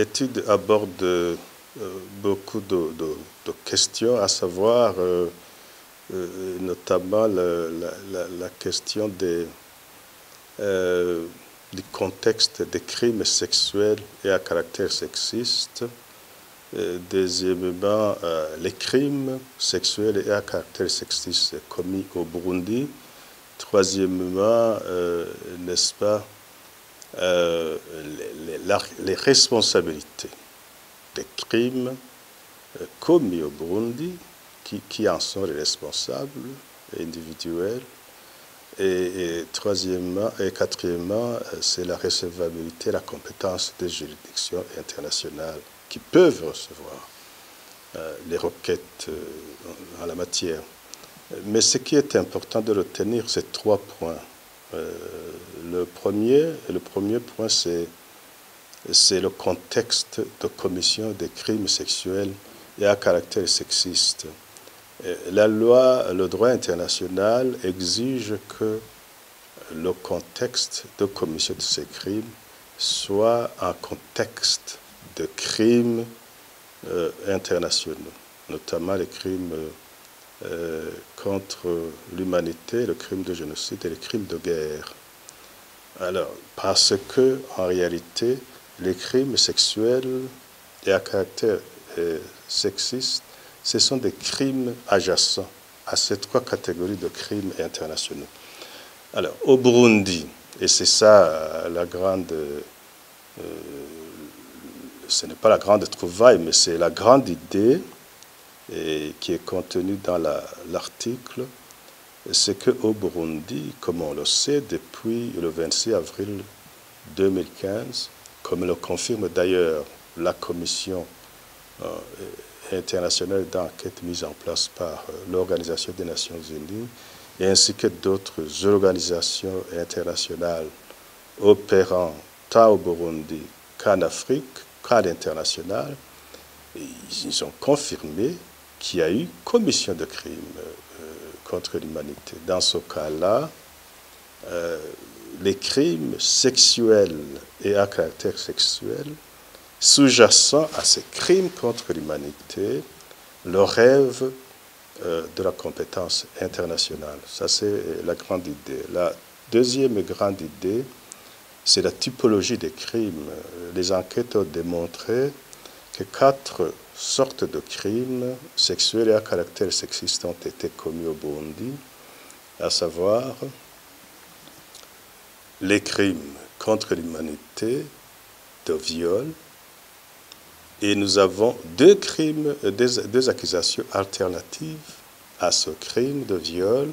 l'étude aborde beaucoup de questions, à savoir notamment la question du contexte des crimes sexuels et à caractère sexiste. Deuxièmement, les crimes sexuels et à caractère sexiste commis au Burundi. Troisièmement, n'est-ce pas, les responsabilités des crimes commis au Burundi, qui en sont les responsables individuels. Et troisièmement et quatrièmement, c'est la recevabilité, la compétence des juridictions internationales qui peuvent recevoir les requêtes en la matière. Mais ce qui est important de retenir, c'est 3 points. Le premier point, c'est le contexte de commission des crimes sexuels et à caractère sexiste. La loi, le droit international exige que le contexte de commission de ces crimes soit un contexte de crimes internationaux, notamment les crimes contre l'humanité, le crime de génocide et les crimes de guerre. Alors, parce que, en réalité, les crimes sexuels et à caractère sexiste, ce sont des crimes adjacents à ces 3 catégories de crimes internationaux. Alors, au Burundi, et c'est ça la grande... ce n'est pas la grande trouvaille, mais c'est la grande idée qui est contenue dans l'article, c'est qu'au Burundi, comme on le sait, depuis le 26 avril 2015, comme le confirme d'ailleurs la commission internationale d'enquête mise en place par l'Organisation des Nations Unies, et ainsi que d'autres organisations internationales opérant tant au Burundi qu'en Afrique, qu'à l'international, ils ont confirmé qu'il y a eu commission de crimes contre l'humanité. Dans ce cas-là, les crimes sexuels et à caractère sexuel sous-jacents à ces crimes contre l'humanité relèvent de la compétence internationale. Ça, c'est la grande idée. La deuxième grande idée, c'est la typologie des crimes. Les enquêtes ont démontré que 4 sortes de crimes sexuels et à caractère sexiste ont été commis au Burundi, à savoir les crimes contre l'humanité, de viol, et nous avons 2 crimes, 2 accusations alternatives à ce crime de viol,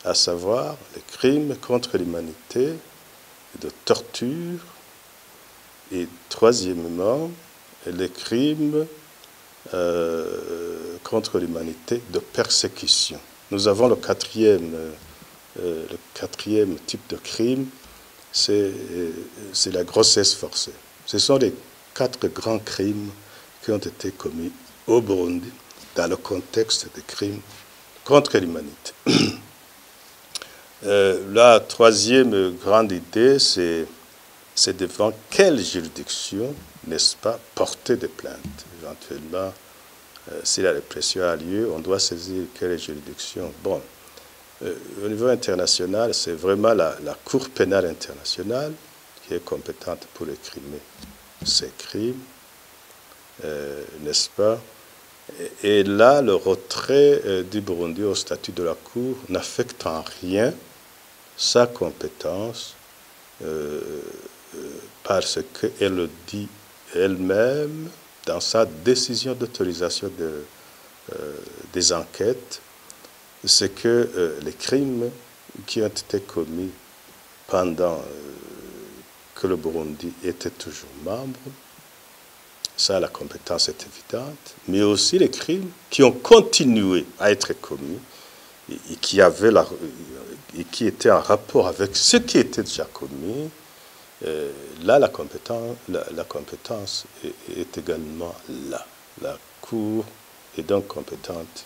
à savoir les crimes contre l'humanité de torture, et troisièmement, les crimes contre l'humanité de persécution. Nous avons le quatrième type de crime, c'est la grossesse forcée. Ce sont les 4 grands crimes qui ont été commis au Burundi dans le contexte des crimes contre l'humanité. La troisième grande idée, c'est devant quelle juridiction, n'est-ce pas, porter des plaintes. Éventuellement, si la répression a lieu, on doit saisir quelle juridiction. Bon, au niveau international, c'est vraiment la Cour pénale internationale qui est compétente pour réprimer ces crimes, n'est-ce pas? Et là, le retrait du Burundi au statut de la Cour n'affecte en rien sa compétence parce qu'elle le dit elle-même dans sa décision d'autorisation des enquêtes, c'est que les crimes qui ont été commis pendant que le Burundi était toujours membre, ça, la compétence est évidente, mais aussi les crimes qui ont continué à être commis et qui étaient en rapport avec ce qui était déjà commis. Là, la compétence est également là. La Cour est donc compétente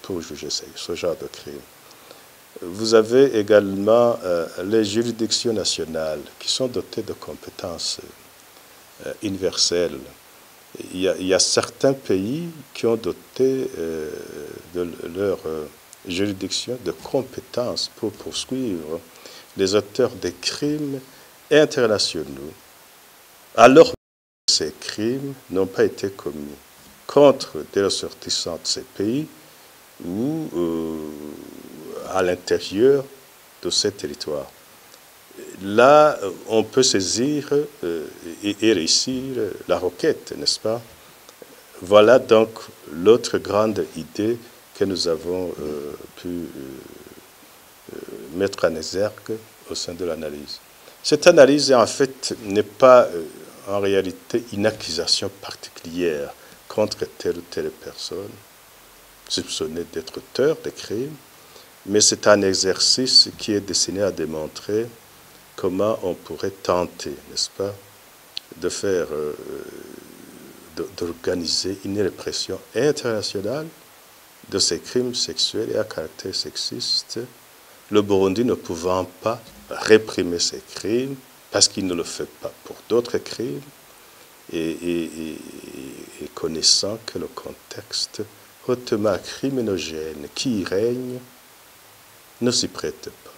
pour juger ce genre de crime. Vous avez également les juridictions nationales qui sont dotées de compétences universelle. Il y a certains pays qui ont doté de leur juridiction de compétences pour poursuivre les auteurs des crimes internationaux, alors que ces crimes n'ont pas été commis contre des ressortissants de ces pays ou à l'intérieur de ces territoires. Là, on peut saisir et réussir la requête, n'est-ce pas? Voilà donc l'autre grande idée que nous avons pu mettre en exergue au sein de l'analyse. Cette analyse, en fait, n'est pas en réalité une accusation particulière contre telle ou telle personne soupçonnée d'être auteur de crimes, mais c'est un exercice qui est destiné à démontrer comment on pourrait tenter, n'est-ce pas, de faire, d'organiser une répression internationale de ces crimes sexuels et à caractère sexiste, le Burundi ne pouvant pas réprimer ces crimes parce qu'il ne le fait pas pour d'autres crimes et connaissant que le contexte hautement criminogène qui y règne ne s'y prête pas.